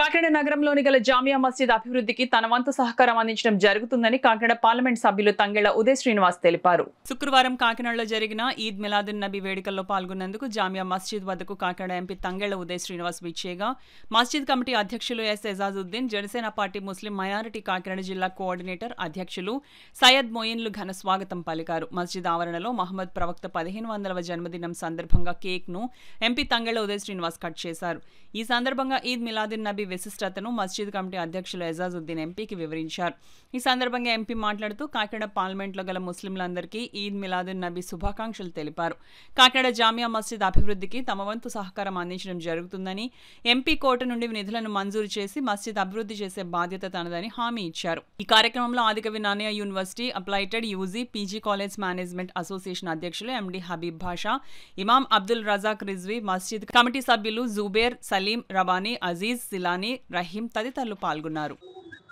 కాకినాడ నగరంలోని గల జామియా మస్జిద్ అభివృద్ధికి తన వంతు సహకారం అందించడం జరుగుతుందని కాకినాడ పార్లమెంట్ సభ్యులు తంగెళ్ల ఉదయ్ శ్రీనివాస్ తెలిపారు. శుక్రవారం కాకినాడలో జరిగిన ఈద్ మిలాదున్ నబీ వేడుకల్లో పాల్గొన్నందుకు జామియా మస్జిద్ వద్దకు కాకినాడ ఎంపీ తంగెళ్ల ఉదయ్ శ్రీనివాస్ విచ్చేయగా మస్జిద్ కమిటీ అధ్యక్షులు yes ఎజాజుద్దీన్, Janasena party Muslim minority Kakinada జిల్లా కోఆర్డినేటర్ అధ్యక్షులు సయ్యద్ మొయిన్లు ఘన స్వాగతం పలికారు. మస్జిద్ ఆవరణలో మహమ్మద్ ప్రవక్త 1500వ జన్మదినం సందర్భంగా కేక్ ను ఎంపీ తంగెళ్ల ఉదయ్ శ్రీనివాస్ కట్ చేశారు. ఈ సందర్భంగా ఈద్ మిలాదున్ నబీ విశిష్టతను మస్జిద్ కమిటీ అధ్యక్షులు ఎజాజుద్దీన్ ఎంపీకి వివరించారు. ఈ సందర్భంగా ఎంపీ మాట్లాడుతూ కాకినాడ పార్లమెంట్లో గల ముస్లింలందరికీ ఈద్ మిలాదున్ నబీ శుభాకాంక్షలు తెలిపారు. కాకినాడ జామియా మస్జిద్ అభివృద్ధికి తమ వంతు సహకారం అందించడం జరుగుతుందని, ఎంపీ కోట నుండి నిధులను మంజూరు చేసి మస్జిద్ అభివృద్ధి చేసే బాధ్యత తనదని హామీ ఇచ్చారు. ఈ కార్యక్రమంలో Adikavi Nannaya university affiliated UG PG college management association అధ్యక్షులు ఎండి హబీబ్ భాషా, ఇమాం అబ్దుల్ రజాక్ రిజ్వీ, మస్జిద్ కమిటీ సభ్యులు జుబేర్, సలీం, రబానీ, అజీజ్, సిలానీ, రహీం తదితరులు పాల్గొన్నారు.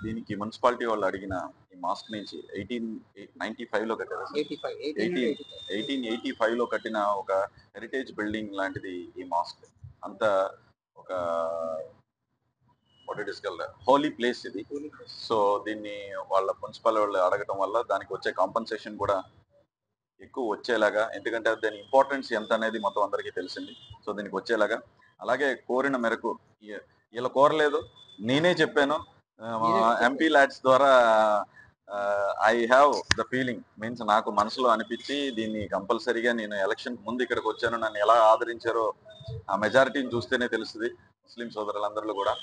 దీనికి మున్సిపాలిటీ వాళ్ళు అడిగిన ఈ మాస్క్ నుంచి 1895లో కట్టారు. 1885లో కట్టిన ఒక హెరిటేజ్ బిల్డింగ్ లాంటిది ఈ మాస్క్. అంత ఒక హోలీ ప్లేస్ ఇది. సో దీన్ని వాళ్ళ మున్సిపల్ వాళ్ళు అడగటం వల్ల దానికి వచ్చే కాంపన్సేషన్ కూడా ఎక్కువ వచ్చేలాగా, ఎందుకంటే దాని ఇంపార్టెన్స్ ఎంత అనేది మొత్తం అందరికీ తెలిసింది. సో దీనికి వచ్చేలాగా, అలాగే కోరిన మేరకు ఇలా కోరలేదు, నేనే చెప్పాను ఎంపీ ల్యాడ్స్ ద్వారా. I have the feeling means నాకు మనసులో అనిపించి దీన్ని కంపల్సరీగా నేను ఎలక్షన్ ముందు ఇక్కడికి వచ్చాను. నన్ను ఎలా ఆదరించారో ఆ మెజారిటీని చూస్తేనే తెలుస్తుంది ముస్లిం సోదరులందరూ కూడా.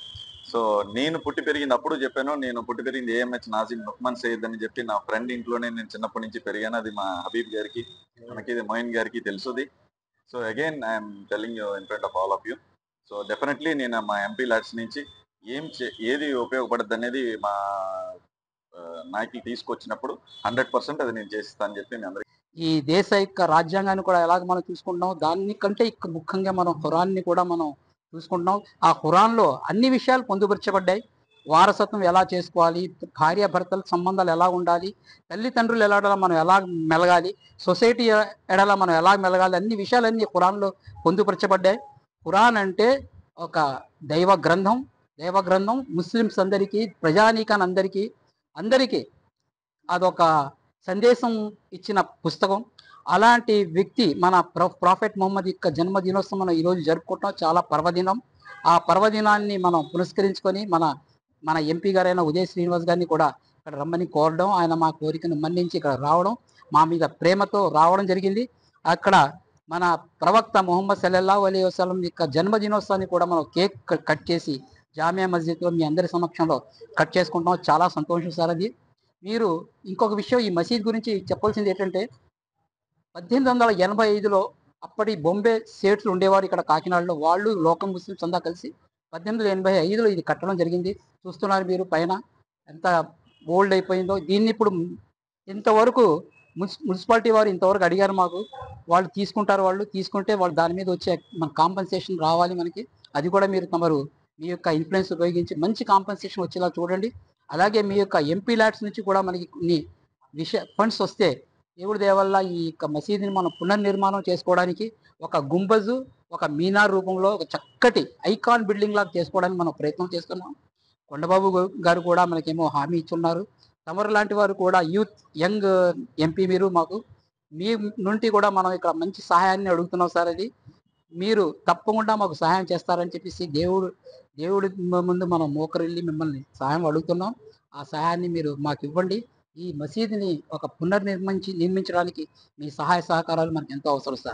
సో నేను పుట్టి పెరిగింది అప్పుడు చెప్పాను, నేను పుట్టి పెరిగింది ఏఎంహెచ్ నాజిమ్ నుక్మాన్ సయ్యద్ అని చెప్పి నా ఫ్రెండ్ ఇంట్లోనే నేను చిన్నప్పటి నుంచి పెరిగాను. అది మా హబీబ్ గారికి, మనకి మొయిన్ గారికి తెలుసుది. So again I'm telling you in front of all of you. So definitely నేను మా ఎంపీ ల్యాడ్స్ నుంచి ఏది ఉపయోగపడద్దు అనేది మా నాయకులు తీసుకొచ్చినప్పుడు 100% అది నేను చేస్తానని చెప్పి మీ అందరికీ. ఈ దేశ యొక్క రాజ్యాంగాన్ని కూడా ఎలాగ మనం చూసుకుంటున్నాం, దానికంటే ముఖ్యంగా మనం ఖురాన్ని కూడా మనం చూసుకుంటున్నాం. ఆ ఖురాన్లో అన్ని విషయాలు పొందుపరచబడ్డాయి. వారసత్వం ఎలా చేసుకోవాలి, భార్యాభర్తల సంబంధాలు ఎలా ఉండాలి, తల్లిదండ్రులు ఎలాగ మనం ఎలా మెలగాలి, సొసైటీ ఎడల మనం ఎలా మెలగాలి, అన్ని విషయాలన్నీ ఖురాన్లో పొందుపరచబడ్డాయి. ఖురాన్ అంటే ఒక దైవ గ్రంథం. ముస్లిమ్స్ అందరికీ, ప్రజానీకాన్ని అందరికీ అదొక సందేశం ఇచ్చిన పుస్తకం. అలాంటి వ్యక్తి మన ప్రాఫెట్ ముహమ్మద్ యొక్క జన్మదినోత్సవం మనం ఈరోజు జరుపుకుంటాం. చాలా పర్వదినం. ఆ పర్వదినాన్ని మనం పురస్కరించుకొని మన ఎంపీ గారైన ఉదయ్ శ్రీనివాస్ గారిని కూడా ఇక్కడ రమ్మని కోరడం, ఆయన మా కోరికను మన్నించి ఇక్కడ రావడం, మా మీద ప్రేమతో రావడం జరిగింది. అక్కడ మన ప్రవక్త ముహమ్మద్ సల్లల్లాహు అలైహి వసల్లం యొక్క జన్మదినోత్సవాన్ని కూడా మనం కేక్ కట్ చేసి జామియా మస్జిద్లో మీ అందరి సమక్షంలో కట్ చేసుకుంటాం. చాలా సంతోషం సార్ అది. మీరు ఇంకొక విషయం ఈ మసీద్ గురించి చెప్పాల్సింది ఏంటంటే, 1885లో అప్పటి బొంబే సేట్స్ ఉండేవారు ఇక్కడ కాకినాడలో. వాళ్ళు లోకల్ ముస్లిమ్స్ అంతా కలిసి 1885లో ఇది కట్టడం జరిగింది. చూస్తున్నారు మీరు పైన ఎంత ఓల్డ్ అయిపోయిందో. దీన్ని ఇప్పుడు ఇంతవరకు మున్సిపాలిటీ వారు ఇంతవరకు అడిగారు మాకు, వాళ్ళు తీసుకుంటారు. వాళ్ళు తీసుకుంటే వాళ్ళు దాని మీద వచ్చే మన కాంపన్సేషన్ రావాలి మనకి. అది కూడా మీరు మీ యొక్క ఇన్ఫ్లుయెన్స్ ఉపయోగించి మంచి కాంపన్సేషన్ వచ్చేలా చూడండి. అలాగే మీ యొక్క ఎంపీ ల్యాడ్స్ నుంచి కూడా మనకి కొన్ని ఫండ్స్ వస్తే దేవుడి దయ వల్ల ఈ యొక్క మసీదుని మనం పునర్నిర్మాణం చేసుకోవడానికి ఒక గుంబజు, ఒక మీనార్ రూపంలో ఒక చక్కటి ఐకాన్ బిల్డింగ్ లాగా చేసుకోవడానికి మనం ప్రయత్నం చేస్తున్నాం. కొండబాబు గారు కూడా మనకేమో హామీ ఇచ్చున్నారు. తమరు లాంటి వారు కూడా యంగ్ ఎంపీ మీరు, మాకు మీ నుండి కూడా మనం ఇక్కడ మంచి సహాయాన్ని అడుగుతున్నాం సార్. అది మీరు తప్పకుండా మాకు సహాయం చేస్తారని చెప్పేసి దేవుడి ముందు మనం మోకరిల్లి మిమ్మల్ని సహాయం అడుగుతున్నాం. ఆ సహాయాన్ని మీరు మాకు ఇవ్వండి. ఈ మసీదుని ఒక నిర్మించడానికి మీ సహాయ సహకారాలు మనకు ఎంతో అవసరం సార్.